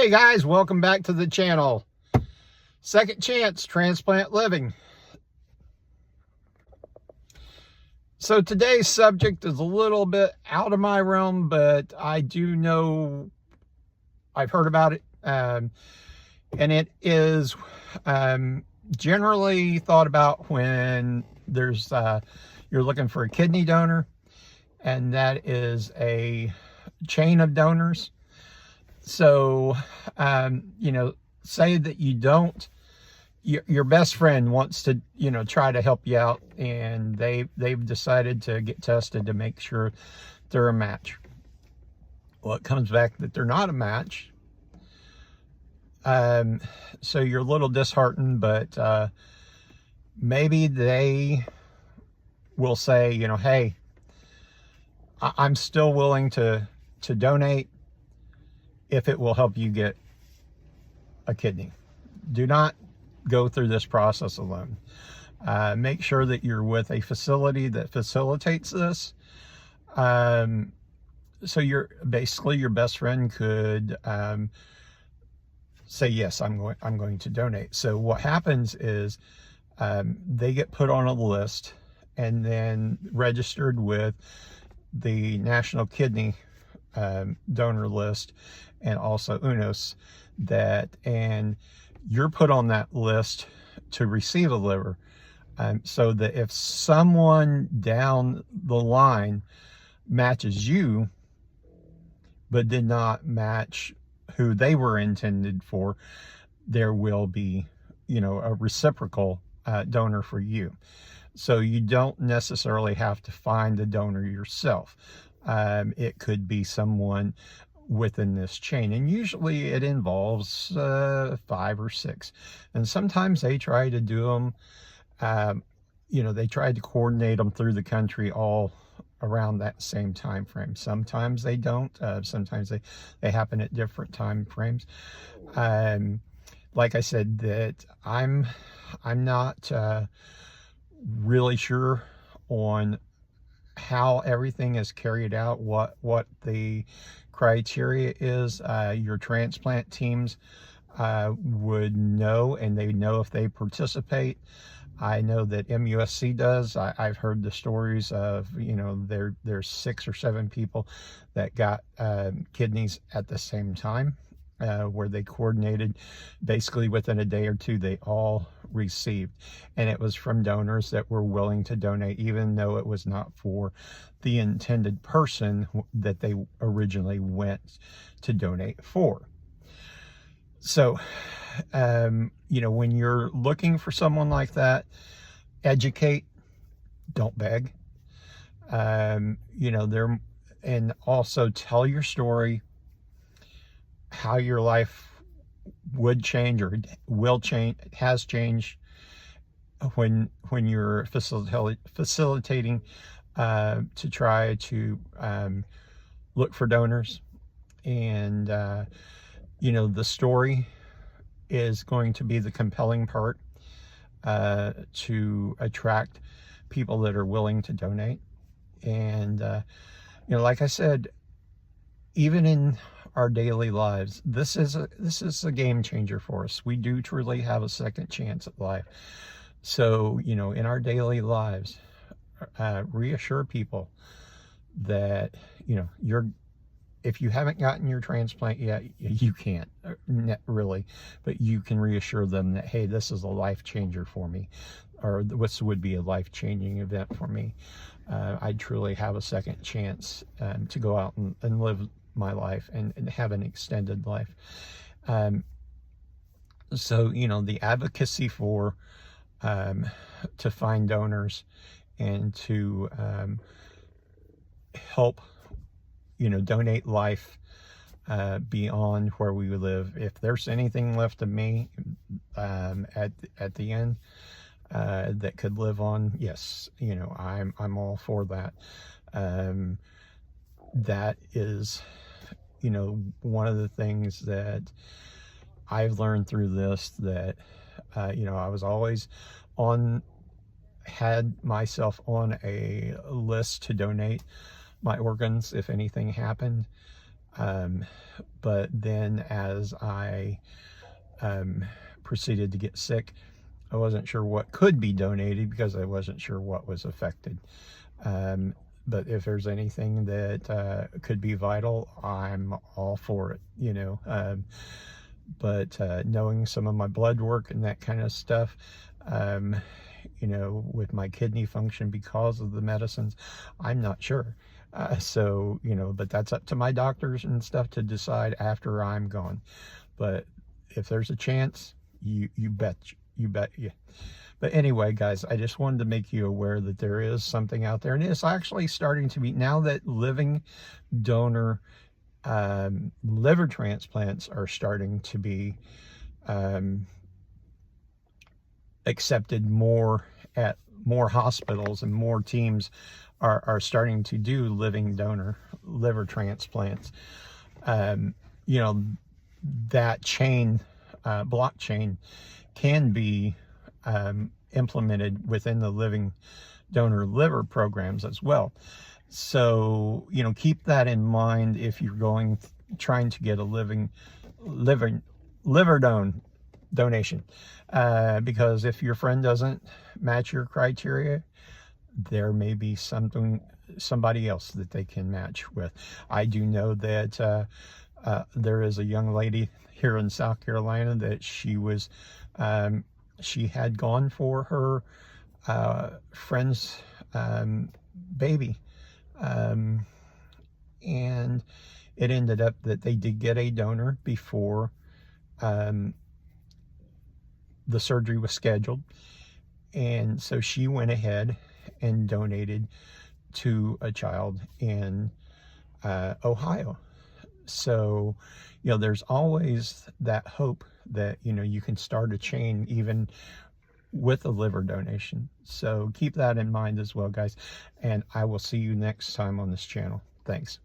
Hey guys, welcome back to the channel. Second Chance Transplant Living. So today's subject is a little bit out of my realm, but I do know I've heard about it, and it is generally thought about when there's you're looking for a kidney donor, and that is a chain of donors. So, say that you don't, your best friend wants to, try to help you out, and they've decided to get tested to make sure they're a match. Well, it comes back that they're not a match. So you're a little disheartened, but maybe they will say, hey, I'm still willing to donate if it will help you get a kidney. Do not go through this process alone. Make sure that you're with a facility that facilitates this. So your best friend could say, yes, I'm going to donate. So what happens is they get put on a list and then registered with the National Kidney donor list, and also UNOS, and you're put on that list to receive a liver, so that if someone down the line matches you but did not match who they were intended for, there will be a reciprocal donor for you. So you don't necessarily have to find the donor yourself. It could be someone within this chain, and usually it involves 5 or 6, and sometimes they try to do them, they try to coordinate them through the country all around that same time frame. Sometimes they don't. Sometimes they happen at different time frames. Like I said, that I'm not really sure on how everything is carried out, what the criteria is. Your transplant teams would know, and they know if they participate. I know that MUSC does. I've heard the stories of, there's 6 or 7 people that got kidneys at the same time, where they coordinated. Basically within a day or two, they all received, and it was from donors that were willing to donate, even though it was not for the intended person that they originally went to donate for. So when you're looking for someone like that, educate, don't beg. And also tell your story, how your life would change or will change, has changed when you're facilitating to try to look for donors. And the story is going to be the compelling part to attract people that are willing to donate. And like I said, even in our daily lives, this is a game changer for us. We do truly have a second chance at life. So in our daily lives, reassure people that if you haven't gotten your transplant yet, you can't really, but you can reassure them that, hey, this is a life changer for me, or this would be a life-changing event for me. I truly have a second chance to go out and live my life and have an extended life. So the advocacy for to find donors and to help donate life beyond where we live. If there's anything left of me at the end that could live on, yes, I'm all for that. That is one of the things that I've learned through this, that I was always had myself on a list to donate my organs if anything happened. But then as I proceeded to get sick, I wasn't sure what could be donated because I wasn't sure what was affected. But if there's anything that could be vital, I'm all for it, you know. But knowing some of my blood work and that kind of stuff, you know, with my kidney function because of the medicines, I'm not sure. So, you know, but that's up to my doctors and stuff to decide after I'm gone. But if there's a chance, you bet, yeah. But anyway, guys, I just wanted to make you aware that there is something out there, and it's actually starting to be, now that living donor liver transplants are starting to be accepted more at more hospitals, and more teams are starting to do living donor liver transplants. You know, that chain, blockchain can be implemented within the living donor liver programs as well. So, you know, keep that in mind if you're trying to get a liver donation, because if your friend doesn't match your criteria, there may be somebody else that they can match with. I do know that there is a young lady here in South Carolina that she had gone for her friend's baby, and it ended up that they did get a donor before the surgery was scheduled, and so she went ahead and donated to a child in Ohio. So, you know, there's always that hope that, you know, you can start a chain even with a liver donation. So keep that in mind as well, guys. And I will see you next time on this channel. Thanks.